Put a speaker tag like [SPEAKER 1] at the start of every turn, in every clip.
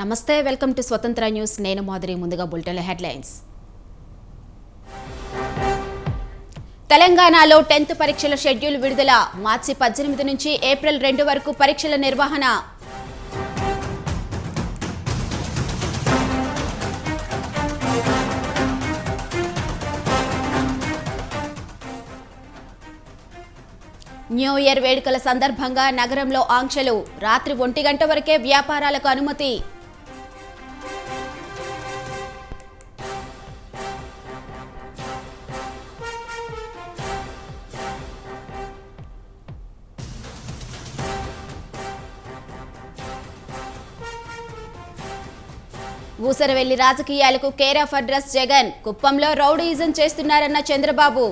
[SPEAKER 1] నమస్తే, welcome to స్వతంత్ర news. నేను మాధురి. ముందుగా బులెటిన్ హెడ్లైన్స్. తెలంగాణలో 10th పరీక్షల షెడ్యూల్ విడుదల. మార్చి 18 నుంచి ఏప్రిల్ 2 వరకు పరీక్షల నిర్వహణ. న్యూ ఇయర్ వేడుకల సందర్భంగా నగరంలో ఆంక్షలు. రాత్రి 1 గంట వరకే వ్యాపారాలకు అనుమతి. ఊసరవెల్లి రాజకీయాలకు కేర్ ఆఫ్ అడ్రస్ జగన్. కుప్పంలో రౌడీయిజం చేస్తున్నారన్న చంద్రబాబు.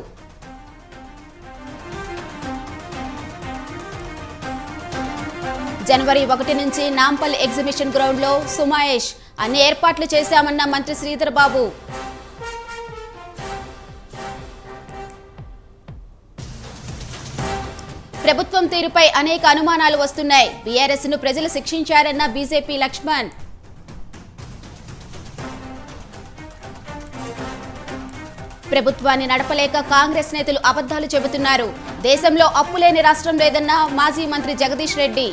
[SPEAKER 1] జనవరి 1 నుంచి నాంపల్ ఎగ్జిబిషన్ గ్రౌండ్లో సుమాయేష్. అన్ని ఏర్పాట్లు చేశామన్న మంత్రి శ్రీధర్ బాబు. ప్రభుత్వం తీరుపై అనేక అనుమానాలు వస్తున్నాయి. బీఆర్ఎస్ ను ప్రజలు శిక్షించారన్న బీజేపీ లక్ష్మణ్. ప్రభుత్వాన్ని నడపలేక కాంగ్రెస్ నేతలు అబద్ధాలు చెబుతున్నారు. దేశంలో అప్పులేని రాష్ట్రం లేదన్న మాజీ మంత్రి జగదీష్ రెడ్డి.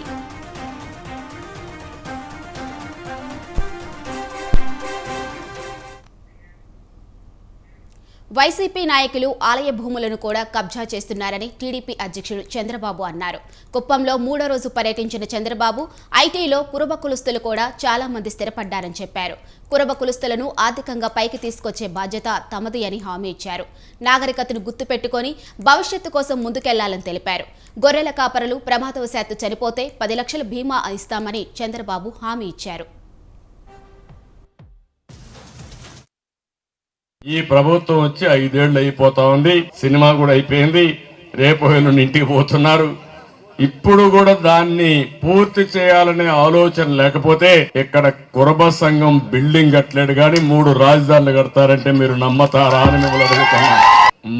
[SPEAKER 1] వైసీపీ నాయకులు ఆలయ భూములను కూడా కబ్జా చేస్తున్నారని టీడీపీ అధ్యక్షుడు చంద్రబాబు అన్నారు. కుప్పంలో 3వ రోజు పర్యటించిన చంద్రబాబు ఐటీలో కురబ కులస్తులు కూడా చాలా మంది స్థిరపడ్డారని చెప్పారు. కురబ కులస్తులను ఆర్థికంగా పైకి తీసుకొచ్చే బాధ్యత తమది అని హామీ ఇచ్చారు. నాగరికతను గుర్తుపెట్టుకుని భవిష్యత్తు కోసం ముందుకెళ్లాలని తెలిపారు. గొర్రెల కాపరులు ప్రమాదవశాత్తు చనిపోతే 10 లక్షల బీమా ఇస్తామని చంద్రబాబు హామీ ఇచ్చారు.
[SPEAKER 2] ఈ ప్రభుత్వం వచ్చి 5 ఏళ్లు అయిపోతా ఉంది. సినిమా కూడా అయిపోయింది. రేపు ఎల్లుండి ఇంటికి పోతున్నారు. ఇప్పుడు కూడా దాన్ని పూర్తి చేయాలనే ఆలోచన లేకపోతే ఇక్కడ కురబ సంఘం బిల్డింగ్ కట్టలేడు కానీ 3 రాజధానులు కడతారంటే మీరు నమ్మతారా అని మిమ్మల్ని అడుగుతున్నా.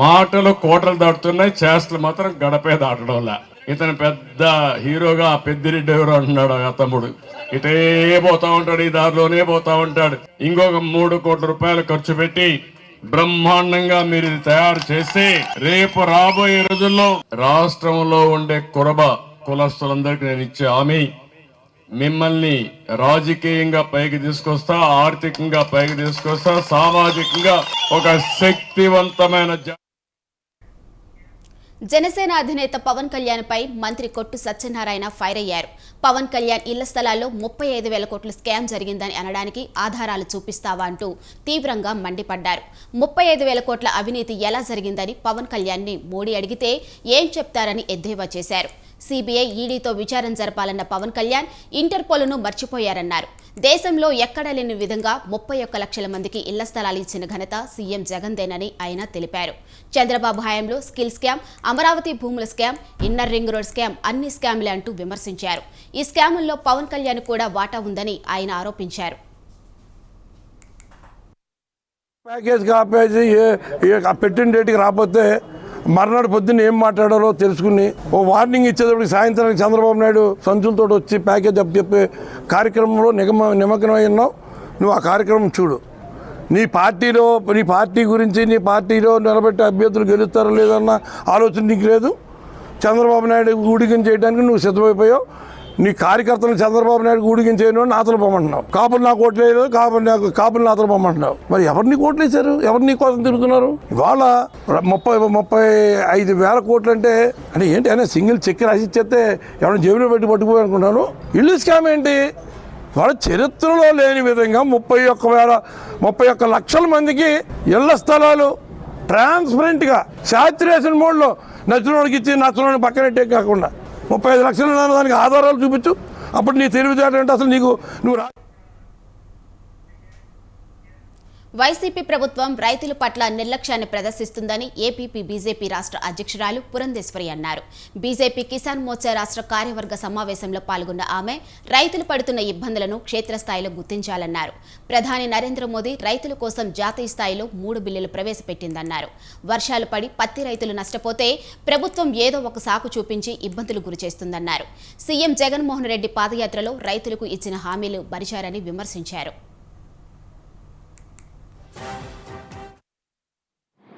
[SPEAKER 2] మాటలు కోటలు దాటుతున్నాయి, చేష్టలు మాత్రం గడపే దాటడంలా. ఇతను పెద్ద హీరోగా పెద్దిరెడ్డి ఎవరు అంటున్నాడు ఆ తమ్ముడు. ఇటే పోతా ఉంటాడు, ఈ దారిలోనే పోతా ఉంటాడు. ఇంకొక 3 కోట్ల రూపాయలు ఖర్చు పెట్టి బ్రహ్మాండంగా మీరు ఇది తయారు చేస్తే రేపు రాబోయే రోజుల్లో రాష్ట్రంలో ఉండే కురబ కులస్తులందరికీ నేను ఇచ్చే హామీ, మిమ్మల్ని రాజకీయంగా పైకి తీసుకొస్తా, ఆర్థికంగా పైకి తీసుకొస్తా, సామాజికంగా ఒక శక్తివంతమైన
[SPEAKER 1] జనసేన అధినేత పవన్ కళ్యాణ్ పై మంత్రి కొట్టు సత్యనారాయణ ఫైర్ అయ్యారు. పవన్ కళ్యాణ్ ఇళ్ల స్థలాల్లో 35,000 కోట్ల స్కామ్ జరిగిందని అనడానికి ఆధారాలు చూపిస్తావా అంటూ తీవ్రంగా మండిపడ్డారు. 35,000 కోట్ల అవినీతి ఎలా జరిగిందని పవన్ కళ్యాణ్ ని మోడీ అడిగితే ఏం చెప్తారని ఎద్దేవా చేశారు. సిబిఐ, ఈడీతో విచారణ జరపాలన్న పవన్ కళ్యాణ్ ఇంటర్పోల్ను మర్చిపోయారన్నారు. దేశంలో ఎక్కడా లేని విధంగా 31 లక్షల మందికి ఇళ్ల స్థలాలు ఇచ్చిన ఘనత సీఎం జగన్దేనని ఆయన తెలిపారు. చంద్రబాబు హయాంలో స్కిల్ స్కామ్, అమరావతి భూముల scam, inner ring road scam అన్ని స్కామ్లే అంటూ విమర్శించారు. ఈ స్కాముల్లో పవన్ కళ్యాణ్ కూడా వాటా ఉందని ఆయన ఆరోపించారు.
[SPEAKER 3] పెట్టిన డేట్కి రాకపోతే మర్నాడు పొద్దున్న ఏం మాట్లాడారో తెలుసుకుని ఓ వార్నింగ్ ఇచ్చేటప్పటికి సాయంత్రానికి చంద్రబాబు నాయుడు సంచులతో వచ్చి ప్యాకేజ్ చెప్పే కార్యక్రమంలో నిమగ్నమై ఉన్నావు. నువ్వు ఆ కార్యక్రమం చూడు. నీ పార్టీ గురించి, నీ పార్టీలో నిలబెట్టే అభ్యర్థులు గెలుస్తారో లేదన్న ఆలోచన నీకు లేదు. చంద్రబాబు నాయుడు ఊడిగం చేయడానికి నువ్వు సిద్ధమైపోయావు. నీ కార్యకర్తలను చంద్రబాబు నాయుడు ఊడిగం చేయను అని నాతలు పొమ్మంటున్నావు. కాపులు నాకు ఓట్లు వేయలేదు, కాపులు నాతలు పొమ్మంటున్నావు. మరి ఎవరిని కోట్లు వేశారు? ఎవరిని కోసం తిరుగుతున్నారు? ఇవాళ 35,000 కోట్లు అంటే ఏంటి? అయినా సింగిల్ చెక్ రాసి ఇచ్చేస్తే ఎవరైనా జేబులో పెట్టి పట్టుకుపోయి అనుకుంటాను. ఇల్లు స్కామ్ ఏంటి? వాళ్ళ చరిత్రలో లేని విధంగా 31 లక్షల మందికి ఇళ్ల స్థలాలు ట్రాన్స్పరెంట్గా శాచురేషన్ మోడ్లో నచ్చినోడికి ఇచ్చి నచ్చినోడికి పక్కనట్టే కాకుండా 35 లక్షలు దానికి ఆధారాలు చూపించు. అప్పుడు నీ తెలివితేట అంటే అసలు నువ్వు
[SPEAKER 1] వైసీపీ ప్రభుత్వం రైతుల పట్ల నిర్లక్ష్యాన్ని ప్రదర్శిస్తుందని ఏపీపీ బీజేపీ రాష్ట్ర అధ్యక్షురాలు పురంధేశ్వరి అన్నారు. బీజేపీ కిసాన్ మోర్చా రాష్ట్ర కార్యవర్గ సమావేశంలో పాల్గొన్న ఆమె రైతులు పడుతున్న ఇబ్బందులను క్షేత్రస్థాయిలో గుర్తించాలన్నారు. ప్రధాని నరేంద్ర మోదీ రైతుల కోసం జాతీయ స్థాయిలో 3 బిల్లులు ప్రవేశపెట్టిందన్నారు. వర్షాలు పడి పత్తి రైతులు నష్టపోతే ప్రభుత్వం ఏదో ఒక సాకు చూపించి ఇబ్బందులు గురిచేస్తుందన్నారు. సీఎం జగన్మోహన్ రెడ్డి పాదయాత్రలో రైతులకు ఇచ్చిన హామీలు మరిచారని విమర్శించారు.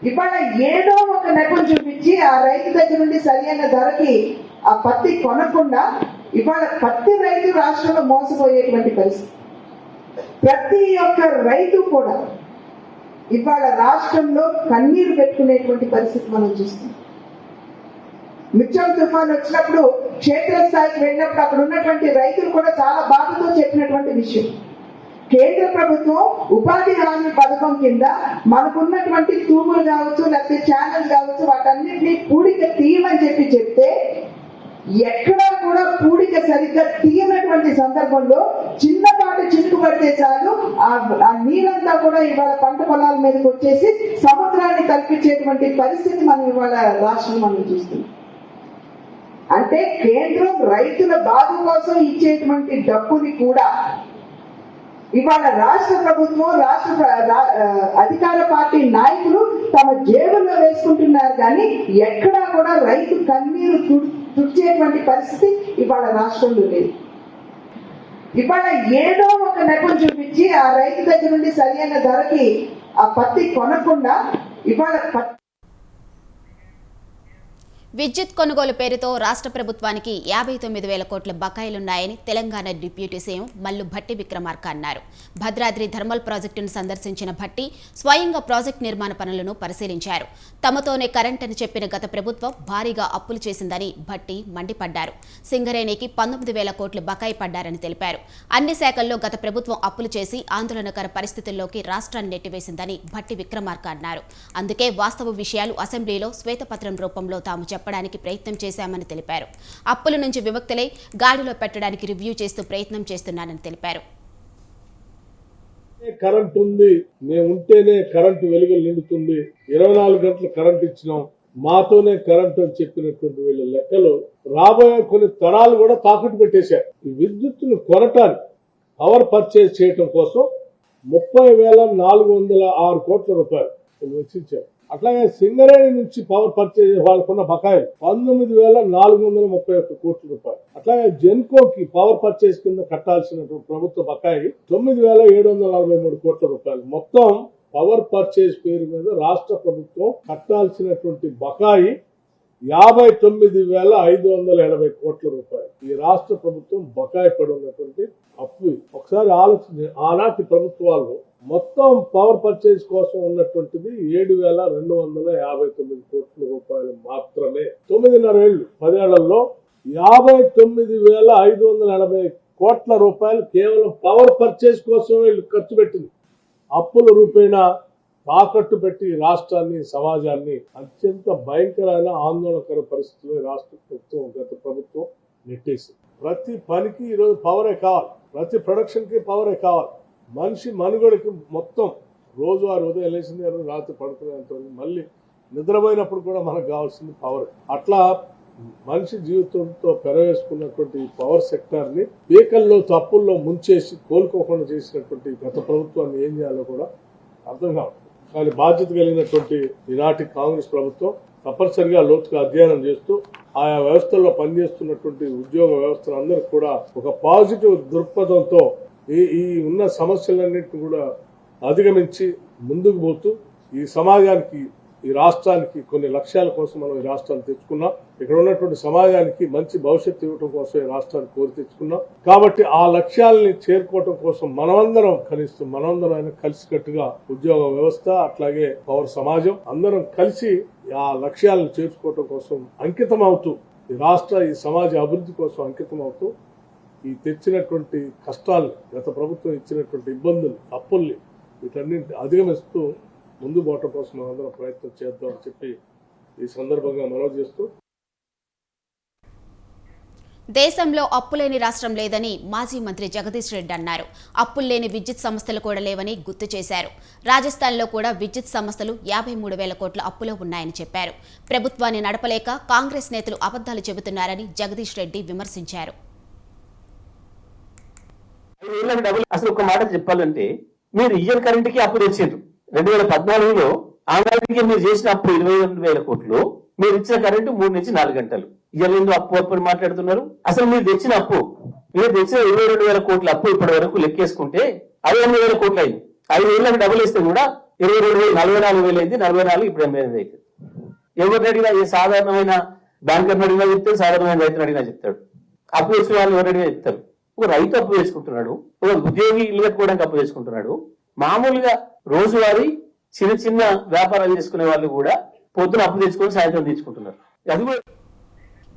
[SPEAKER 4] ఇవాళ ఏదో ఒక నెపం చూపించి ఆ రైతు దగ్గర నుండి సరైన ధరకి ఆ పత్తి కొనకుండా ఇవాళ పత్తి రైతు రాష్ట్రంలో మోసపోయేటువంటి పరిస్థితి. ప్రతి ఒక్క రైతు కూడా ఇవాళ రాష్ట్రంలో కన్నీరు పెట్టుకునేటువంటి పరిస్థితి మనం చూస్తున్నాం. మిర్చం తుఫాన్ వచ్చినప్పుడు క్షేత్రస్థాయికి వెళ్ళినప్పుడు అక్కడ ఉన్నటువంటి రైతులు కూడా చాలా బాధతో చెప్పినటువంటి విషయం, కేంద్ర ప్రభుత్వం ఉపాధి హామీ పథకం కింద మనకున్నటువంటి తూములు కావచ్చు లేకపోతే ఛానల్ కావచ్చు వాటన్నిటిని పూడిక తీయమని చెప్తే ఎక్కడా కూడా పూడిక సరిగ్గా తీయనటువంటి సందర్భంలో చిన్నపాటి చినుకు పడితే చాలు ఆ నీరంతా కూడా ఇవాళ పంట పొలాల మీదకి వచ్చేసి సముద్రాన్ని కల్పించేటువంటి పరిస్థితి మనం ఇవాళ రాష్ట్రం మనం చూస్తున్నాం. అంటే కేంద్రం రైతుల బాధ కోసం ఇచ్చేటువంటి డబ్బుని కూడా ఇవాళ రాష్ట్ర ప్రభుత్వం అధికార పార్టీ నాయకులు తమ జేబుల్లో వేసుకుంటున్నారు కానీ ఎక్కడా కూడా రైతు కన్నీరు తుడిచేటువంటి పరిస్థితి ఇవాళ రాష్ట్రంలో లేదు. ఇవాళ ఏదో ఒక నెపం చూపించి ఆ రైతు దగ్గర నుండి సరైన ధరకి ఆ పత్తి కొనకుండా ఇవాళ
[SPEAKER 1] విద్యుత్ కొనుగోలు పేరుతో రాష్ట్ర ప్రభుత్వానికి 59,000 కోట్ల బకాయిలున్నాయని తెలంగాణ డిప్యూటీ సీఎం మల్లు భట్టి విక్రమార్క అన్నారు. భద్రాద్రి థర్మల్ ప్రాజెక్టును సందర్శించిన భట్టి స్వయంగా ప్రాజెక్టు నిర్మాణ పనులను పరిశీలించారు. తమతోనే కరెంట్ అని చెప్పిన గత ప్రభుత్వం భారీగా అప్పులు చేసిందని భట్టి మండిపడ్డారు. సింగరేణికి 19,000 కోట్లు బకాయి పడ్డారని తెలిపారు. అన్ని శాఖల్లో గత ప్రభుత్వం అప్పులు చేసి ఆందోళనకర పరిస్థితుల్లోకి రాష్ట్రాన్ని నెట్టివేసిందని భట్టి విక్రమార్క అన్నారు. అందుకే వాస్తవ విషయాలు అసెంబ్లీలో శ్వేతపత్రం రూపంలో తాము చెప్పడానికి ప్రయత్నం చేశామని తెలిపారు. అప్పుల నుంచి విముక్తులై గాడిలో పెట్టడానికి రివ్యూ చేస్తూ ప్రయత్నం చేస్తున్నానని తెలిపారు.
[SPEAKER 5] కరెంట్ ఉంది, మేము ఉంటేనే కరెంటు వెలుగులు నిండుతుంది, 24 గంటలు కరెంట్ ఇచ్చినాం, మాతోనే కరెంట్ అని చెప్పినటువంటి వీళ్ళ లెక్కలు రాబోయే కొన్ని తరాలు కూడా తాకట్టు పెట్టేశారు. ఈ విద్యుత్తును కొనటానికి పవర్ పర్చేజ్ చేయటం కోసం 30,406 కోట్ల రూపాయలు వెచ్చించారు. అట్లాగే సింగరేణి నుంచి పవర్ పర్చేజ్ వాళ్ళకున్న బకాయిలు 19,431 కోట్ల రూపాయలు. అట్లాగే జెన్కోకి పవర్ పర్చేజ్ కింద కట్టాల్సినటువంటి ప్రభుత్వ బకాయి 9,743 కోట్ల రూపాయలు. మొత్తం పవర్ పర్చేజ్ పేరు మీద రాష్ట్ర ప్రభుత్వం కట్టాల్సినటువంటి బకాయి 59,580 కోట్ల రూపాయలు. ఈ రాష్ట్ర ప్రభుత్వం బకాయి పడి ఉన్నటువంటి అప్పు ఒకసారి ఆలోచన. ఆనాటి ప్రభుత్వాలు మొత్తం పవర్ పర్చేజ్ కోసం ఉన్నటువంటిది 7,259 కోట్ల రూపాయలు మాత్రమే. 9.5 ఏళ్లు 10 ఏళ్లలో 59,580 కోట్ల రూపాయలు కేవలం పవర్ పర్చేజ్ కోసం వీళ్ళు ఖర్చు పెట్టింది. అప్పుల రూపేణా తాకట్టు పెట్టి రాష్ట్రాన్ని సమాజాన్ని అత్యంత భయంకరమైన ఆందోళనకర పరిస్థితుల్లో రాష్ట్ర ప్రభుత్వం గత ప్రభుత్వం నెట్టేసింది. ప్రతి పనికి ఈరోజు పవరే కావాలి, ప్రతి ప్రొడక్షన్ కి పవరే కావాలి. మనిషి మనుగడకి మొత్తం రోజువారి ఉదయం లేచింది రాత్రి పడుకునేంత మళ్ళీ నిద్రపోయినప్పుడు కూడా మనకు కావాల్సింది పవర్. అట్లా మనిషి జీవితంతో పెరవేసుకున్నటువంటి పవర్ సెక్టర్ ని పీకల్లో తప్పుల్లో ముంచేసి కోలుకోకుండా చేసినటువంటి గత ప్రభుత్వాన్ని ఏం చేయాలో కూడా అర్థం కావాలి. కానీ బాధ్యత కలిగినటువంటి ఈనాటి కాంగ్రెస్ ప్రభుత్వం తప్పనిసరిగా లోతుగా అధ్యయనం చేస్తూ ఆయా వ్యవస్థల్లో పనిచేస్తున్నటువంటి ఉద్యోగ వ్యవస్థలందరికీ కూడా ఒక పాజిటివ్ దృక్పథంతో ఈ ఉన్న సమస్యలన్నింటినీ కూడా అధిగమించి ముందుకు పోతూ ఈ సమాజానికి ఈ రాష్ట్రానికి కొన్ని లక్ష్యాల కోసం మనం ఈ రాష్ట్రాన్ని తెచ్చుకున్నాం. ఇక్కడ ఉన్నటువంటి సమాజానికి మంచి భవిష్యత్తు ఇవ్వడం కోసం ఈ రాష్ట్రాన్ని కోరి తెచ్చుకున్నాం. కాబట్టి ఆ లక్ష్యాలని చేరుకోవడం కోసం మనమందరం కలిసికట్టుగా ఉద్యోగ వ్యవస్థ అట్లాగే పౌర సమాజం అందరం కలిసి ఆ లక్ష్యాలను చేర్చుకోవడం కోసం అంకితం అవుతూ ఈ సమాజ అభివృద్ధి కోసం అంకితం అవుతూ ఈ తెచ్చినటువంటి కష్టాలు గత ప్రభుత్వం ఇచ్చినటువంటి ఇబ్బందులు అప్పుల్ని వీటన్నింటిని అధిగమిస్తూ ముందు పోవటం కోసం మనందరం ప్రయత్నం చేద్దామని చెప్పి ఈ సందర్భంగా మనవి చేస్తూ
[SPEAKER 1] దేశంలో అప్పులేని రాష్ట్రం లేదని మాజీ మంత్రి జగదీష్ రెడ్డి అన్నారు. అప్పుల్లేని విద్యుత్ సంస్థలు కూడా లేవని గుర్తు చేశారు. రాజస్థాన్లో కూడా విద్యుత్ సంస్థలు 53,000 కోట్ల అప్పులో ఉన్నాయని చెప్పారు. ప్రభుత్వాన్ని నడపలేక కాంగ్రెస్ నేతలు అబద్ధాలు చెబుతున్నారని జగదీష్ రెడ్డి విమర్శించారు.
[SPEAKER 6] అసలు ఒక మాట చెప్పాలంటే మీరు ఇయర్ కరెంట్కి అప్పు తెచ్చిండ్రు. 2014లో ఆనాటికి మీరు చేసిన అప్పు 22,000 కోట్లు, మీరు ఇచ్చిన కరెంటు 3 నుంచి 4 గంటలు. ఇవాళ ఎందుకు అప్పు మాట్లాడుతున్నారు? అసలు మీరు తెచ్చిన 22,000 కోట్ల అప్పు ఇప్పటి వరకు లెక్కేసుకుంటే 58,000 కోట్లు అయింది. 5,000 డబుల్ వేస్తే కూడా 22,000 44,000 అయింది. 44 ఇప్పుడు 88,000 అవుతుంది. ఎవరిని అడిగినా ఏ సాధారణమైన బ్యాంకర్ని అడిగినా చెప్తాడు, సాధారణమైన రైతుని అడిగినా చెప్తాడు. అప్పు వేసుకునే వాళ్ళు ఎవరు అడిగినా చెప్తారు. ఒక రైతు అప్పు వేసుకుంటున్నాడు, ఒక ఉద్యోగి ఇల్లు కట్టుకోవడానికి అప్పు వేసుకుంటున్నాడు. మామూలుగా రోజువారీ చిన్న చిన్న వ్యాపారాలు చేసుకునే వాళ్ళు కూడా పొద్దున అప్పు తెచ్చుకొని సాయంత్రం తీసుకుంటున్నారు. అది కూడా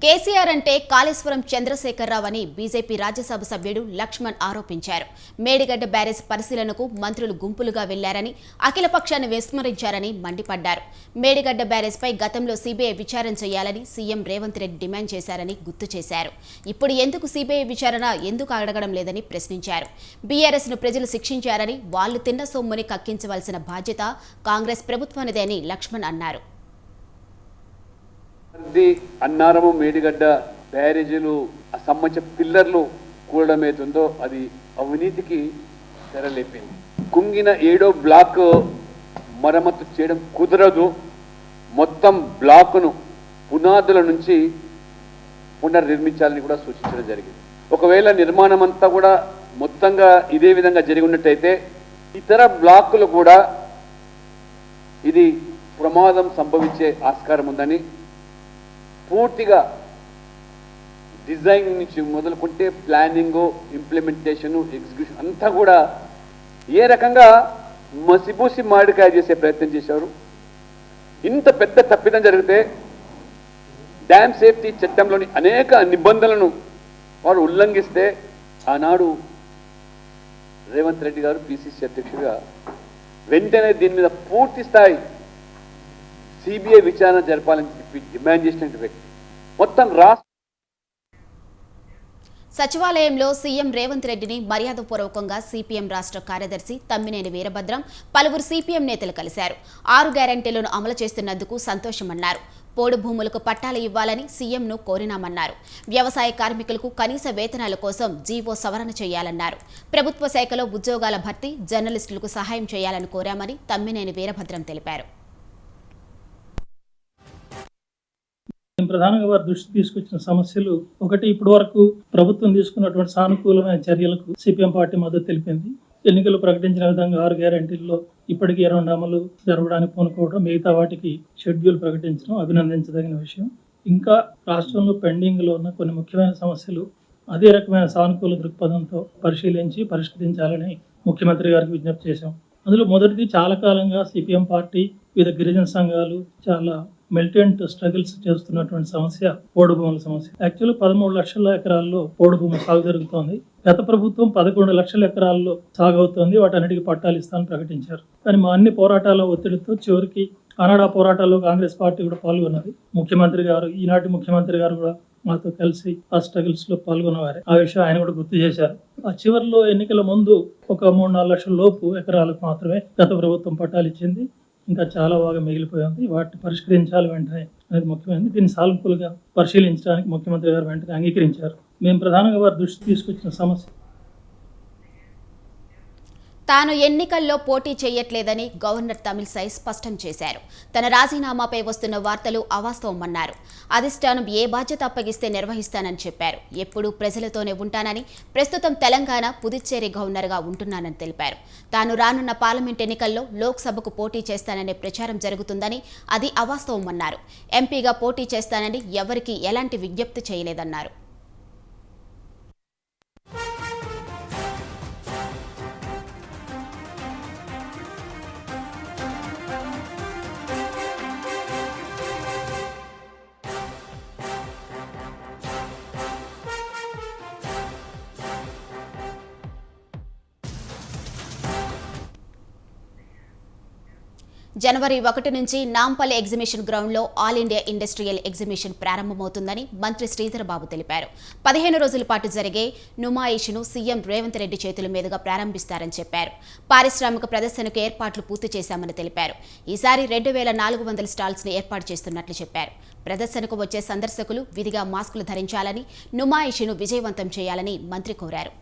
[SPEAKER 1] కేసీఆర్ అంటే కాళేశ్వరం చంద్రశేఖరరావు అని బీజేపీ రాజ్యసభ సభ్యుడు లక్ష్మణ్ ఆరోపించారు. మేడిగడ్డ బ్యారేజ్ పరిశీలనకు మంత్రులు గుంపులుగా వెళ్లారని, అఖిలపక్షాన్ని విస్మరించారని మండిపడ్డారు. మేడిగడ్డ బ్యారేజ్పై గతంలో సీబీఐ విచారణ చేయాలని సీఎం రేవంత్ రెడ్డి డిమాండ్ చేశారని గుర్తు చేశారు. ఇప్పుడు ఎందుకు సీబీఐ విచారణ ఎందుకు అడగడం లేదని ప్రశ్నించారు. బీఆర్ఎస్ను ప్రజలు శిక్షించారని, వాళ్లు తిన్న సొమ్ముని కక్కించవలసిన బాధ్యత కాంగ్రెస్ ప్రభుత్వానిదే అని లక్ష్మణ్ అన్నారు.
[SPEAKER 7] అన్నారము మేడిగడ్డ బ్యారేజీలు సంబంధించిన పిల్లర్లు కూడడం ఏతుందో అది అవినీతికి తెరలేపింది. కుంగిన 7వ బ్లాక్ మరమ్మతు చేయడం కుదరదు. మొత్తం బ్లాక్ను పునాదుల నుంచి పునర్నిర్మించాలని కూడా సూచించడం జరిగింది. ఒకవేళ నిర్మాణం అంతా కూడా మొత్తంగా ఇదే విధంగా జరిగి ఉన్నట్టయితే ఇతర బ్లాకులు కూడా ఇది ప్రమాదం సంభవించే ఆస్కారం ఉందని, పూర్తిగా డిజైన్ నుంచి మొదలుకుంటే ప్లానింగ్, ఇంప్లిమెంటేషన్, ఎగ్జిక్యూషన్ అంతా కూడా ఏ రకంగా మసిబూసి మాడికాయ చేసే ప్రయత్నం చేశారు. ఇంత పెద్ద తప్పిదం జరిగితే డ్యామ్ సేఫ్టీ చట్టంలోని అనేక నిబంధనలను వారు ఉల్లంఘిస్తే ఆనాడు రేవంత్ రెడ్డి గారు పిసిసి అధ్యక్షుడిగా వెంటనే దీని మీద పూర్తి స్థాయి సిబిఐ విచారణ జరపాలని చెప్పి డిమాండ్ చేసిన వ్యక్తి. మొత్తం రాష్ట్ర
[SPEAKER 1] సచివాలయంలో సీఎం రేవంత్ రెడ్డిని మర్యాదపూర్వకంగా సిపిఎం రాష్ట్ర కార్యదర్శి తమ్మినేని వీరభద్రం, పలువురు సిపిఎం నేతలు కలిశారు. 6 గ్యారంటీలను అమలు చేస్తున్నందుకు సంతోషమన్నారు. పోడు భూములకు పట్టాలు ఇవ్వాలని సీఎంను కోరినామన్నారు. వ్యవసాయ కార్మికులకు కనీస వేతనాల కోసం జీవో సవరణ చేయాలన్నారు. ప్రభుత్వ శాఖలో ఉద్యోగాల భర్తీ, జర్నలిస్టులకు సహాయం చేయాలని కోరామని తమ్మినేని వీరభద్రం తెలిపారు.
[SPEAKER 8] ప్రధానంగా వారి దృష్టికి తీసుకొచ్చిన సమస్యలు ఒకటి, ఇప్పటి వరకు ప్రభుత్వం తీసుకున్నటువంటి సానుకూలమైన చర్యలకు సిపిఎం పార్టీ మద్దతు తెలిపింది. ఎన్నికలు ప్రకటించిన విధంగా 6 గ్యారంటీల్లో ఇప్పటికీ 2 అమలు జరగడానికి పూనుకోవడం, మిగతా వాటికి షెడ్యూల్ ప్రకటించడం అభినందించదగిన విషయం. ఇంకా రాష్ట్రంలో పెండింగ్లో ఉన్న కొన్ని ముఖ్యమైన సమస్యలు అదే రకమైన సానుకూల దృక్పథంతో పరిశీలించి పరిష్కరించాలని ముఖ్యమంత్రి గారికి విజ్ఞప్తి చేశాం. అందులో మొదటిది, చాలా కాలంగా సిపిఎం పార్టీ వివిధ గిరిజన సంఘాలు చాలా మిలిటెంట్ స్ట్రగుల్స్ చేస్తున్నటువంటి సమస్య పోడు భూముల సమస్య. యాక్చువల్లీ 13 లక్షల ఎకరాల్లో పోడు భూములు సాగు జరుగుతోంది. గత ప్రభుత్వం 11 లక్షల ఎకరాల్లో సాగు అవుతోంది. వాటన్నిటికీ పట్టాలు ఇస్తామని ప్రకటించారు. కానీ మా అన్ని పోరాటాల ఒత్తిడితో చివరికి ఆనాడు ఆ పోరాటాల్లో కాంగ్రెస్ పార్టీ కూడా పాల్గొన్నది. ముఖ్యమంత్రి గారు, ఈనాటి ముఖ్యమంత్రి గారు కూడా మాతో కలిసి ఆ స్ట్రగుల్స్ లో పాల్గొన్నవారే. ఆ విషయం ఆయన కూడా గుర్తు చేశారు. ఆ చివరిలో ఎన్నికల ముందు ఒక 3-4 లక్షల లోపు ఎకరాలకు మాత్రమే గత ప్రభుత్వం పట్టాలు ఇచ్చింది. ఇంకా చాలా బాగా మిగిలిపోయింది. వాటిని పరిష్కరించాలి వెంటనే అనేది ముఖ్యమైనది. దీన్ని సానుకూలంగా పరిశీలించడానికి ముఖ్యమంత్రి గారు వెంటనే అంగీకరించారు. మేము ప్రధానంగా వారి దృష్టికి తీసుకొచ్చిన సమస్య,
[SPEAKER 1] తాను ఎన్నికల్లో పోటీ చేయట్లేదని గవర్నర్ తమిళిసై స్పష్టం చేశారు. తన రాజీనామాపై వస్తున్న వార్తలు అవాస్తవమన్నారు. అధిష్టానం ఏ బాధ్యత అప్పగిస్తే నిర్వహిస్తానని చెప్పారు. ఎప్పుడూ ప్రజలతోనే ఉంటానని, ప్రస్తుతం తెలంగాణ, పుదుచ్చేరి గవర్నర్గా ఉంటున్నానని తెలిపారు. తాను రానున్న పార్లమెంట్ ఎన్నికల్లో లోక్సభకు పోటీ చేస్తాననే ప్రచారం జరుగుతుందని, అది అవాస్తవమన్నారు. ఎంపీగా పోటీ చేస్తానని ఎవరికీ ఎలాంటి విజ్ఞప్తి చేయలేదన్నారు. జనవరి 1 నుంచి నాంపల్లి ఎగ్జిబిషన్ గ్రౌండ్లో ఆల్ ఇండియా ఇండస్ట్రియల్ ఎగ్జిబిషన్ ప్రారంభమవుతుందని మంత్రి శ్రీధర్ బాబు తెలిపారు. 15 రోజుల పాటు జరిగే నుమాయిష్ను సీఎం రేవంత్ రెడ్డి చేతుల మీదుగా ప్రారంభిస్తారని చెప్పారు. పారిశ్రామిక ప్రదర్శనకు ఏర్పాట్లు పూర్తి చేశామని తెలిపారు. ఈసారి 2400 స్టాల్స్ ను ఏర్పాటు చేస్తున్నట్లు చెప్పారు. ప్రదర్శనకు వచ్చే సందర్శకులు విధిగా మాస్కులు ధరించాలని, నుమాయిష్ను విజయవంతం చేయాలని మంత్రి కోరారు.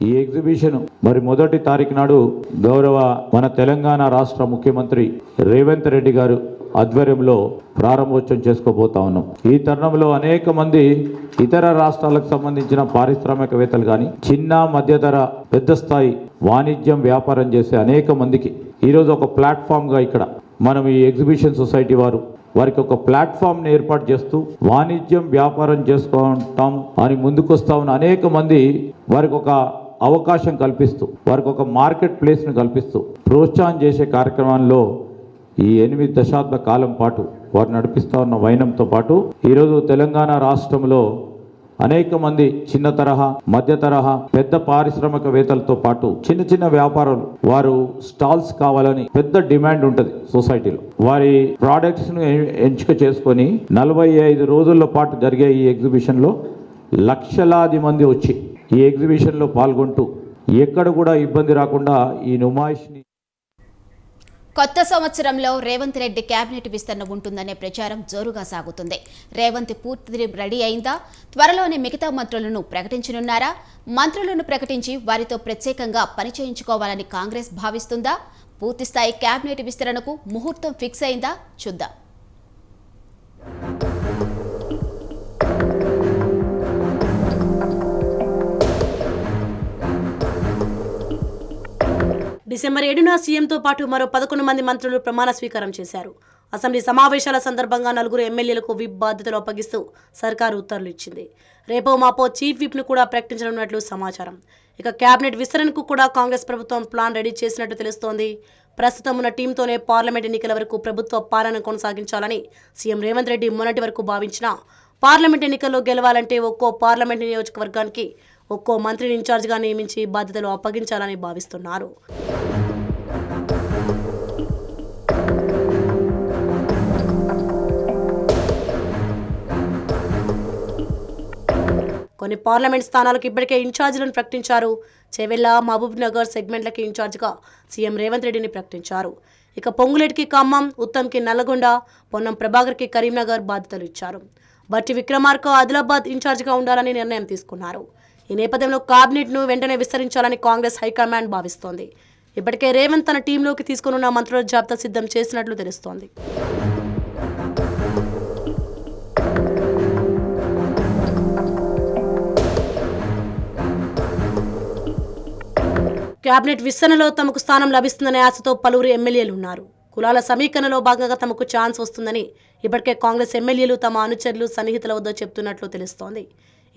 [SPEAKER 9] ఈ ఎగ్జిబిషన్ మరి 1వ తారీఖు నాడు గౌరవ మన తెలంగాణ రాష్ట్ర ముఖ్యమంత్రి రేవంత్ రెడ్డి గారు ఆధ్వర్యంలో ప్రారంభోత్సవం చేసుకోబోతా ఉన్నాం. ఈ తరుణంలో అనేక మంది ఇతర రాష్ట్రాలకు సంబంధించిన పారిశ్రామికవేత్తలు కానీ చిన్న మధ్యధర పెద్ద స్థాయి వాణిజ్యం వ్యాపారం చేసే అనేక మందికి ఈరోజు ఒక ప్లాట్ఫామ్గా ఇక్కడ మనం ఈ ఎగ్జిబిషన్ సొసైటీ వారికి ఒక ప్లాట్ఫామ్ని ఏర్పాటు చేస్తూ వాణిజ్యం వ్యాపారం చేసుకుంటాం అని ముందుకొస్తా ఉన్న అనేక మంది వారికి ఒక అవకాశం కల్పిస్తూ వారికి ఒక మార్కెట్ ప్లేస్ను కల్పిస్తూ ప్రోత్సాహం చేసే కార్యక్రమంలో ఈ 8 దశాబ్ద కాలం పాటు వారు నడిపిస్తూ ఉన్న వైనంతో పాటు ఈరోజు తెలంగాణ రాష్ట్రంలో అనేక మంది చిన్న తరహా మధ్య తరహా పెద్ద పారిశ్రామికవేత్తలతో పాటు చిన్న చిన్న వ్యాపారులు వారు స్టాల్స్ కావాలని పెద్ద డిమాండ్ ఉంటుంది సొసైటీలో. వారి ప్రోడక్ట్స్ను ఎంపిక చేసుకొని 45 రోజుల పాటు జరిగే ఈ ఎగ్జిబిషన్లో లక్షలాది మంది వచ్చి ఈ ఎగ్జిబిషన్లో పాల్గొంటూ ఎక్కడ కూడా ఇబ్బంది రాకుండా ఈ నుమాయిష్ని.
[SPEAKER 1] కొత్త సంవత్సరంలో రేవంత్ రెడ్డి కేబినెట్ విస్తరణ ఉంటుందనే ప్రచారం జోరుగా సాగుతుంది. రేవంత్ పూర్తి రెడీ అయిందా? త్వరలోనే మిగతా మంత్రులను ప్రకటించనున్నారా? మంత్రులను ప్రకటించి వారితో ప్రత్యేకంగా పని చేయించుకోవాలని కాంగ్రెస్ భావిస్తుందా? పూర్తిస్థాయి కేబినెట్ విస్తరణకు ముహూర్తం ఫిక్స్ అయిందా? చూద్దాం.
[SPEAKER 10] డిసెంబర్ 7న సీఎంతో పాటు మరో 11 మంది మంత్రులు ప్రమాణ స్వీకారం చేశారు. అసెంబ్లీ సమావేశాల సందర్భంగా 4 ఎమ్మెల్యేలకు విప్ బాధ్యతలు అప్పగిస్తూ సర్కారు ఉత్తర్వులు ఇచ్చింది. రేపో మాపో చీఫ్ విప్ను కూడా ప్రకటించనున్నట్లు సమాచారం. ఇక కేబినెట్ విస్తరణకు కూడా కాంగ్రెస్ ప్రభుత్వం ప్లాన్ రెడీ చేసినట్టు తెలుస్తోంది. ప్రస్తుతం ఉన్న టీంతోనే పార్లమెంట్ ఎన్నికల వరకు ప్రభుత్వ పాలన కొనసాగించాలని సీఎం రేవంత్ రెడ్డి మొన్నటి వరకు భావించినా పార్లమెంట్ ఎన్నికల్లో గెలవాలంటే ఒక్కో పార్లమెంట్ నియోజకవర్గానికి ఒక్కో మంత్రిని ఇన్ఛార్జిగా నియమించి బాధ్యతలు అప్పగించాలని భావిస్తున్నారు. కొన్ని పార్లమెంట్ స్థానాలకు ఇప్పటికే ఇన్ఛార్జీలను ప్రకటించారు. చెవెళ్ల, మహబూబ్ నగర్ సెగ్మెంట్లకి ఇన్ఛార్జిగా సీఎం రేవంత్ రెడ్డిని ప్రకటించారు. ఇక పొంగులేటికి ఖమ్మం, ఉత్తమ్కి నల్లగొండ, పొన్నం ప్రభాకర్కి కరీంనగర్ బాధ్యతలు ఇచ్చారు. బట్టి విక్రమార్క ఆదిలాబాద్ ఇన్ఛార్జిగా ఉండాలని నిర్ణయం తీసుకున్నారు. ఈ నేపథ్యంలో కేబినెట్ను వెంటనే విస్తరించాలని కాంగ్రెస్ హైకమాండ్ భావిస్తోంది. ఇప్పటికే రేవంత్ తన టీంలోకి తీసుకున్న మంత్రుల జాబితా సిద్ధం చేసినట్లు తెలుస్తోంది. కేబినెట్ విస్తరణలో తమకు స్థానం లభిస్తుందనే ఆశతో పలువురు ఎమ్మెల్యేలు ఉన్నారు. కులాల సమీకరణలో భాగంగా తమకు ఛాన్స్ వస్తుందని ఇప్పటికే కాంగ్రెస్ ఎమ్మెల్యేలు తమ అనుచరులు, సన్నిహితుల వద్ద చెప్తున్నట్లు తెలుస్తోంది.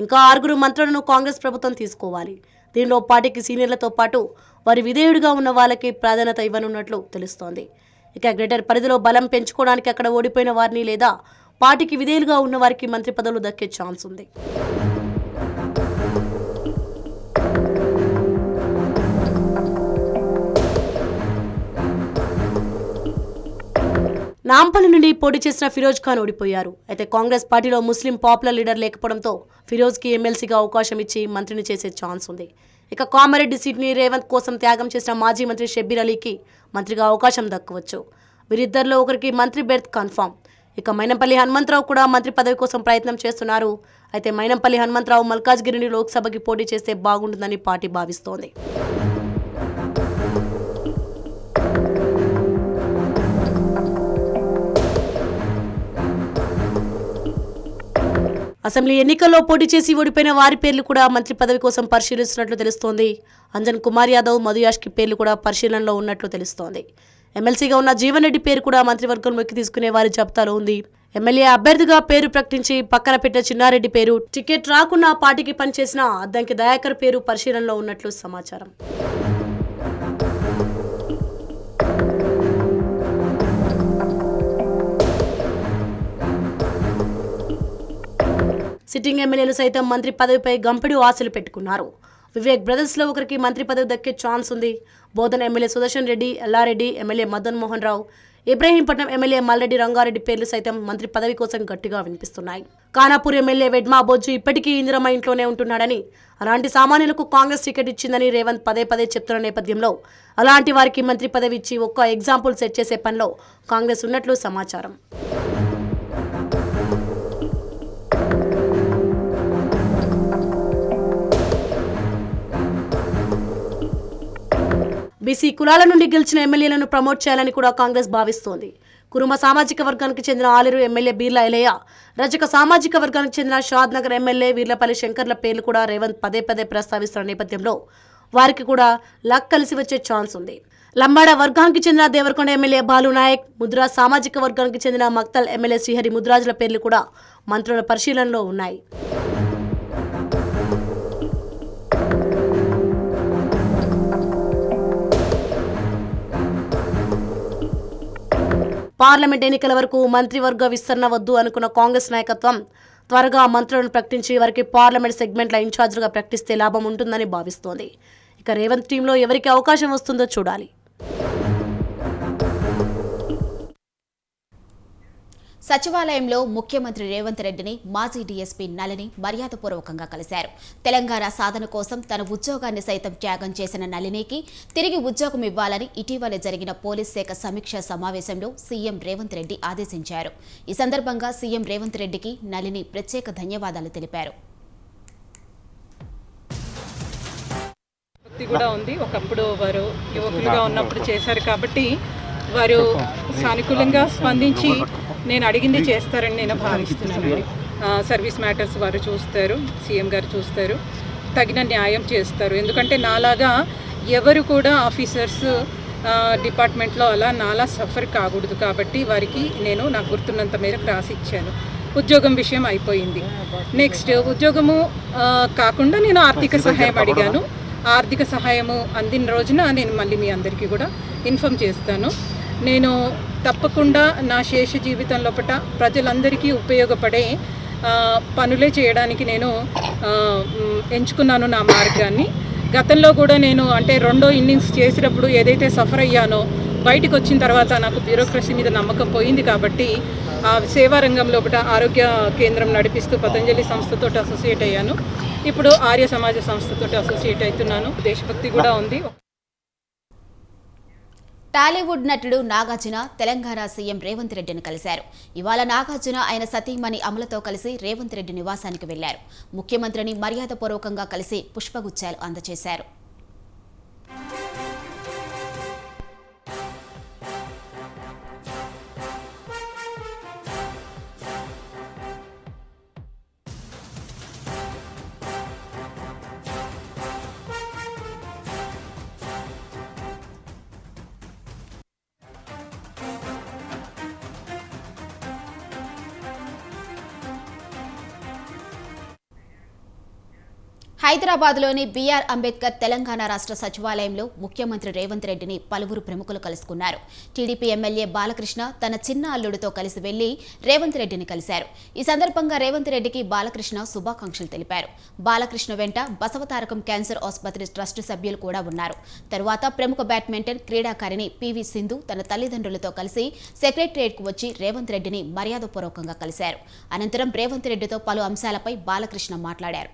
[SPEAKER 10] ఇంకా 6 మంత్రులను కాంగ్రెస్ ప్రభుత్వం తీసుకోవాలి. దీనిలో పార్టీకి సీనియర్లతో పాటు వారి విధేయుడిగా ఉన్న వాళ్ళకి ప్రాధాన్యత ఇవ్వనున్నట్లు తెలుస్తోంది. ఇక గ్రేటర్ పరిధిలో బలం పెంచుకోవడానికి అక్కడ ఓడిపోయిన వారిని లేదా పార్టీకి విధేయులుగా ఉన్న వారికి మంత్రి పదవులు దక్కే ఛాన్స్ ఉంది. నాంపల్లి నుండి పోటీ చేసిన ఫిరోజ్ ఖాన్ ఓడిపోయారు. అయితే కాంగ్రెస్ పార్టీలో ముస్లిం పాపులర్ లీడర్ లేకపోవడంతో ఫిరోజ్కి ఎమ్మెల్సీగా అవకాశం ఇచ్చి మంత్రిని చేసే ఛాన్స్ ఉంది. ఇక కామారెడ్డి సీట్ని రేవంత్ కోసం త్యాగం చేసిన మాజీ మంత్రి షబ్బీర్ అలీకి మంత్రిగా అవకాశం దక్కవచ్చు. వీరిద్దరిలో ఒకరికి మంత్రి బెర్త్ కన్ఫామ్. ఇక మైనంపల్లి హనుమంతరావు కూడా మంత్రి పదవి కోసం ప్రయత్నం చేస్తున్నారు. అయితే మైనంపల్లి హనుమంతరావు మల్కాజ్గిరిని లోక్సభకి పోటీ చేస్తే బాగుంటుందని పార్టీ భావిస్తోంది. అసెంబ్లీ ఎన్నికల్లో పోటీ చేసి ఓడిపోయిన వారి పేర్లు కూడా మంత్రి పదవి కోసం పరిశీలిస్తున్నట్లు తెలుస్తోంది. అంజన్ కుమార్ యాదవ్, మధుయాష్కి పేర్లు కూడా పరిశీలనలో ఉన్నట్లు తెలుస్తోంది. ఎమ్మెల్సీగా ఉన్న జీవన్ రెడ్డి పేరు కూడా మంత్రివర్గంలోకి తీసుకునే వారి జాబితాలో ఉంది. ఎమ్మెల్యే అభ్యర్థిగా పేరు ప్రకటించి పక్కన పెట్టిన చిన్నారెడ్డి పేరు, టికెట్ రాకున్నా పార్టీకి పనిచేసిన అద్దంకి దయాకర్ పేరు పరిశీలనలో ఉన్నట్లు సమాచారం. సిట్టింగ్ ఎమ్మెల్యేలు సైతం మంత్రి పదవిపై గంపెడు ఆశలు పెట్టుకున్నారు. వివేక్ బ్రదర్స్లో ఒకరికి మంత్రి పదవి దక్కే ఛాన్స్ ఉంది. బోధన MLA Sudarshan Reddy, Yellareddy, MLA Madan Mohan Rao, Ibrahimpatnam MLA Malreddy Rangareddy పేర్లు సైతం మంత్రి పదవి కోసం గట్టిగా వినిపిస్తున్నాయి. ఖానాపూర్ ఎమ్మెల్యే వెడ్మా బొజ్జు ఇప్పటికీ ఇందిరమ్మ ఇంట్లోనే ఉంటున్నాడని, అలాంటి సామాన్యులకు కాంగ్రెస్ టికెట్ ఇచ్చిందని రేవంత్ పదే పదే చెప్తున్న నేపథ్యంలో అలాంటి వారికి మంత్రి పదవి ఇచ్చి ఒక్క ఎగ్జాంపుల్ సెట్ చేసే పనిలో కాంగ్రెస్ ఉన్నట్లు సమాచారం. బీసీ కులాల నుండి గెలిచిన ఎమ్మెల్యేలను ప్రమోట్ చేయాలని కూడా కాంగ్రెస్ భావిస్తోంది. కురుమ సామాజిక వర్గానికి చెందిన ఆలేరు ఎమ్మెల్యే బీర్లా ఎలయ్య, రజక సామాజిక వర్గానికి చెందిన షాద్ నగర్ ఎమ్మెల్యే వీర్లపల్లి శంకర్ల పేర్లు కూడా రేవంత్ పదే పదే ప్రస్తావిస్తున్న నేపథ్యంలో వారికి కూడా లక్ కలిసి వచ్చే ఛాన్స్ ఉంది. లంబాడ వర్గానికి చెందిన దేవరకొండ ఎమ్మెల్యే బాలు నాయక్, ముద్రాజ్ సామాజిక వర్గానికి చెందిన మక్తల్ ఎమ్మెల్యే శ్రీహరి ముద్రాజుల పేర్లు కూడా మంత్రుల పరిశీలనలో ఉన్నాయి. పార్లమెంట్ ఎన్నికల వరకు మంత్రివర్గ విస్తరణ వద్దు అనుకున్న కాంగ్రెస్ నాయకత్వం త్వరగా మంత్రులను ప్రకటించి వారికి పార్లమెంట్ సెగ్మెంట్ల ఇన్ఛార్జ్గా ప్రకటిస్తే లాభం ఉంటుందని భావిస్తోంది. ఇక రేవంత్ టీంలో ఎవరికి అవకాశం వస్తుందో చూడాలి.
[SPEAKER 1] సచివాలయంలో ముఖ్యమంత్రి రేవంత్ రెడ్డిని మాజీ డీఎస్పీ నళిని మర్యాదపూర్వకంగా కలిశారు. తెలంగాణ సాధన కోసం తన ఉద్యోగాన్ని సైతం త్యాగం చేసిన నళినికి తిరిగి ఉద్యోగం ఇవ్వాలని ఇటీవల జరిగిన పోలీస్ శాఖ సమీక్షా సమావేశంలో సీఎం రేవంత్ రెడ్డి ఆదేశించారు. ఈ సందర్భంగా సీఎం రేవంత్ రెడ్డికి నళిని ప్రత్యేక ధన్యవాదాలు తెలిపారు.
[SPEAKER 11] కూడా ఉంది. ఒకప్పుడు వారు యువకులుగా ఉన్నప్పుడు చేశారు కాబట్టి వారు సానుకూలంగా స్పందించి నేను అడిగింది చేస్తారని నేను భావిస్తున్నాను. సర్వీస్ మ్యాటర్స్ వారు చూస్తారు, సీఎం గారు చూస్తారు, తగిన న్యాయం చేస్తారు. ఎందుకంటే నాలాగా ఎవరు కూడా ఆఫీసర్స్ డిపార్ట్మెంట్లో అలా నాలా సఫర్ కాకూడదు కాబట్టి వారికి నేను నాకు గుర్తున్నంత మేరకు రాసిచ్చాను. ఉద్యోగం విషయం అయిపోయింది. నెక్స్ట్ ఉద్యోగము కాకుండా నేను ఆర్థిక సహాయం అడిగాను. ఆర్థిక సహాయము అందిన రోజున నేను మళ్ళీ మీ అందరికీ కూడా ఇన్ఫామ్ చేస్తాను. నేను తప్పకుండా నా శేష జీవితం లోపల ప్రజలందరికీ ఉపయోగపడే పనులే చేయడానికి నేను ఎంచుకున్నాను నా మార్గాన్ని. గతంలో కూడా నేను అంటే రెండో ఇన్నింగ్స్ చేసినప్పుడు ఏదైతే సఫర్ అయ్యానో బయటకు వచ్చిన తర్వాత నాకు బ్యూరోక్రసీ మీద నమ్మకం పోయింది కాబట్టి ఆ సేవా రంగం లోపల ఆరోగ్య కేంద్రం నడిపిస్తూ పతంజలి సంస్థతో అసోసియేట్ అయ్యాను. ఇప్పుడు ఆర్య సమాజ సంస్థతో అసోసియేట్ అవుతున్నాను. దేశభక్తి కూడా ఉంది.
[SPEAKER 1] టాలీవుడ్ నటుడు నాగార్జున తెలంగాణ సీఎం రేవంత్ రెడ్డిని కలిశారు. ఇవాళ నాగార్జున ఆయన సతీమణి అమలతో కలిసి రేవంత్ రెడ్డి నివాసానికి వెళ్లారు. ముఖ్యమంత్రిని మర్యాదపూర్వకంగా కలిసి పుష్పగుచ్చాలు అందజేశారు. హైదరాబాద్లోని బీఆర్ అంబేద్కర్ తెలంగాణ రాష్ట్ర సచివాలయంలో ముఖ్యమంత్రి రేవంత్ రెడ్డిని పలువురు ప్రముఖులు కలుసుకున్నారు. టీడీపీ ఎమ్మెల్యే బాలకృష్ణ తన చిన్న అల్లుడితో కలిసి వెళ్లి రేవంత్ రెడ్డిని కలిశారు. ఈ సందర్భంగా రేవంత్ రెడ్డికి బాలకృష్ణ శుభాకాంక్షలు తెలిపారు. బాలకృష్ణ వెంట బసవతారకం క్యాన్సర్ ఆసుపత్రి ట్రస్ట్ సభ్యులు కూడా ఉన్నారు. తరువాత ప్రముఖ బ్యాడ్మింటన్ క్రీడాకారిణి పీవీ సింధు తన తల్లిదండ్రులతో కలిసి సెక్రటరియట్కు వచ్చి రేవంత్ రెడ్డిని మర్యాదపూర్వకంగా కలిశారు. అనంతరం రేవంత్ రెడ్డితో పలు అంశాలపై బాలకృష్ణ మాట్లాడారు.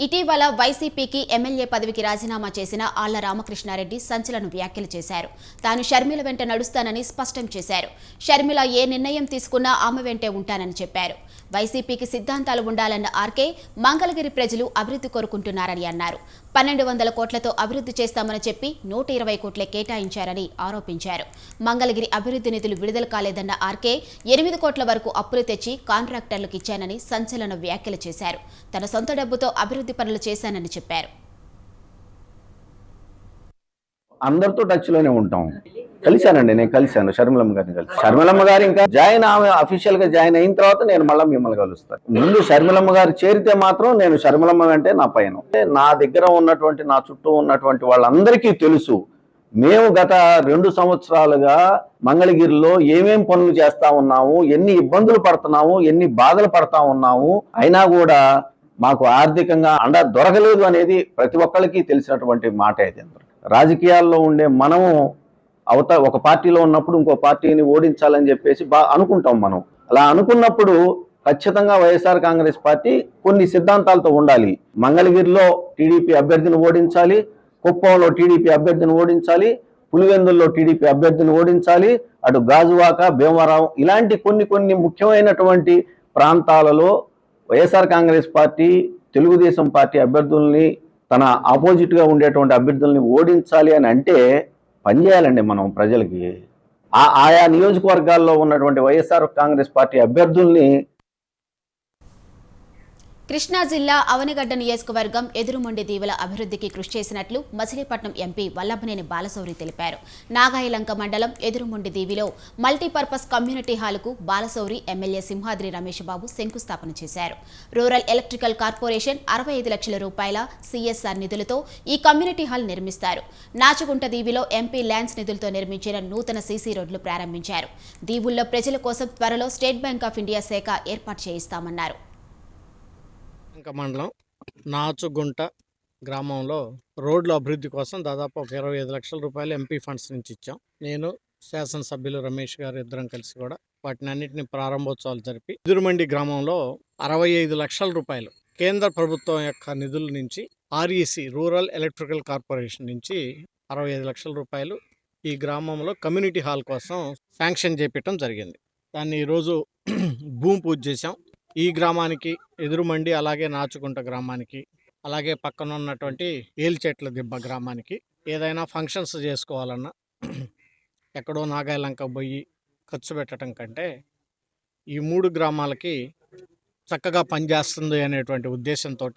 [SPEAKER 1] ఇటీవల వైసీపీకి ఎమ్మెల్యే పదవికి రాజీనామా చేసిన ఆళ్ల రామకృష్ణారెడ్డి సంచలన వ్యాఖ్యలు చేశారు. తాను షర్మిల వెంట నడుస్తానని స్పష్టం చేశారు. షర్మిల ఏ నిర్ణయం తీసుకున్నా ఆమె వెంటే ఉంటానని చెప్పారు. వైసీపీకి సిద్ధాంతాలు ఉండాలన్న ఆర్కే మంగళగిరి ప్రజలు అభివృద్ధి కోరుకుంటున్నారని అన్నారు. 1200 కోట్లతో అభివృద్ధి చేస్తామని చెప్పి 120 కోట్లే కేటాయించారని ఆరోపించారు. మంగళగిరి అభివృద్ధి నిధులు విడుదల కాలేదన్న ఆర్కే 8 కోట్ల వరకు అప్పులు తెచ్చి కాంట్రాక్టర్లకు ఇచ్చానని సంచలన వ్యాఖ్యలు చేశారు. తన సొంత డబ్బుతో అభివృద్ధి పనులు చేశానని చెప్పారు.
[SPEAKER 12] అందరితో టచ్లోనే ఉంటాం. కలిశానండి, నేను కలిశాను షర్మిలమ్మ గారిని కలిసి. షర్మిలమ్మ గారు ఇంకా ఆమె అఫీషియల్ గా జాయిన్ అయిన తర్వాత నేను మళ్ళీ మిమ్మల్ని కలుస్తాను. ముందు షర్మిలమ్మ గారు చేరితే మాత్రం నేను షర్మిలమ్మ అంటే నా పైన. నా దగ్గర ఉన్నటువంటి, నా చుట్టూ ఉన్నటువంటి వాళ్ళందరికీ తెలుసు మేము గత 2 సంవత్సరాలుగా మంగళగిరిలో ఏమేం పనులు చేస్తా ఉన్నాము, ఎన్ని ఇబ్బందులు పడుతున్నాము, ఎన్ని బాధలు పడతా ఉన్నాము, అయినా కూడా మాకు ఆర్థికంగా అండ దొరకలేదు అనేది ప్రతి ఒక్కరికి తెలిసినటువంటి మాట అయితే. రాజకీయాల్లో ఉండే మనము ఒక పార్టీలో ఉన్నప్పుడు ఇంకో పార్టీని ఓడించాలని చెప్పేసి అనుకుంటాం. మనం అలా అనుకున్నప్పుడు ఖచ్చితంగా వైఎస్ఆర్ కాంగ్రెస్ పార్టీ కొన్ని సిద్ధాంతాలతో ఉండాలి. మంగళగిరిలో టీడీపీ అభ్యర్థిని ఓడించాలి, కుప్పంలో టీడీపీ అభ్యర్థిని ఓడించాలి, పులివెందుల్లో టీడీపీ అభ్యర్థిని ఓడించాలి, అటు గాజువాక, భీమవరం ఇలాంటి కొన్ని ముఖ్యమైనటువంటి ప్రాంతాలలో వైఎస్ఆర్ కాంగ్రెస్ పార్టీ, తెలుగుదేశం పార్టీ అభ్యర్థుల్ని, తన ఆపోజిట్ గా ఉండేటువంటి అభ్యర్థుల్ని ఓడించాలి అని అంటే పనిచేయాలండి మనం ప్రజలకి. ఆయా నియోజకవర్గాల్లో ఉన్నటువంటి వైఎస్ఆర్ కాంగ్రెస్ పార్టీ అభ్యర్థుల్ని.
[SPEAKER 1] కృష్ణా జిల్లా అవనిగడ్డ నియోజకవర్గం ఎదురుమొండి దీవుల అభివృద్ధికి కృషి చేసినట్లు మచిలీపట్నం ఎంపీ వల్లభనేని బాలశౌరి తెలిపారు. నాగాయలంక మండలం ఎదురుమొండి దీవిలో మల్టీపర్పస్ కమ్యూనిటీ హాలుకు బాలశౌరి ఎమ్మెల్యే సింహాద్రి రమేష్ బాబు శంకుస్థాపన చేశారు. రూరల్ ఎలక్ట్రికల్ కార్పొరేషన్ 65 లక్షల రూపాయల సిఎస్ఆర్ నిధులతో ఈ కమ్యూనిటీ హాల్ నిర్మిస్తారు. నాచుగుంట దీవిలో ఎంపీ ల్యాండ్స్ నిధులతో నిర్మించిన నూతన సీసీ రోడ్లు ప్రారంభించారు. దీవుల్లో ప్రజల కోసం త్వరలో స్టేట్ బ్యాంక్ ఆఫ్ ఇండియా శాఖ ఏర్పాటు చేయిస్తామన్నారు.
[SPEAKER 13] మండలం నాచుగుంట గ్రామంలో రోడ్ల అభివృద్ధి కోసం దాదాపు ఒక 25 లక్షల రూపాయలు ఎంపీ ఫండ్స్ నుంచి ఇచ్చాం. నేను శాసనసభ్యులు రమేష్ గారు ఇద్దరం కలిసి కూడా వాటిని అన్నింటినీ ప్రారంభోత్సవాలు జరిపి ఎదురుమండి గ్రామంలో 65 లక్షల రూపాయలు కేంద్ర ప్రభుత్వం యొక్క నిధుల నుంచి ఆర్ఈసి రూరల్ ఎలక్ట్రికల్ కార్పొరేషన్ నుంచి 65 లక్షల రూపాయలు ఈ గ్రామంలో కమ్యూనిటీ హాల్ కోసం శాంక్షన్ చేపించడం జరిగింది. దాన్ని ఈరోజు భూమి పూజ చేశాం. ఈ గ్రామానికి ఎదురుమండి, అలాగే నాచుకుంట గ్రామానికి, అలాగే పక్కన ఉన్నటువంటి ఏల్చెట్ల దిబ్బ గ్రామానికి ఏదైనా ఫంక్షన్స్ చేసుకోవాలన్నా ఎక్కడో నాగాయలంక పోయి ఖర్చు పెట్టడం కంటే ఈ 3 గ్రామాలకి చక్కగా పనిచేస్తుంది అనేటువంటి ఉద్దేశంతో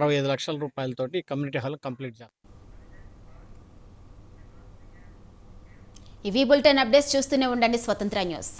[SPEAKER 13] 65 లక్షల రూపాయలతోటి కమ్యూనిటీ హాల్ కంప్లీట్ చేస్తాం.
[SPEAKER 1] ఇవి బులెటిన్ అప్డేట్స్. చూస్తూనే ఉండండి స్వతంత్ర న్యూస్.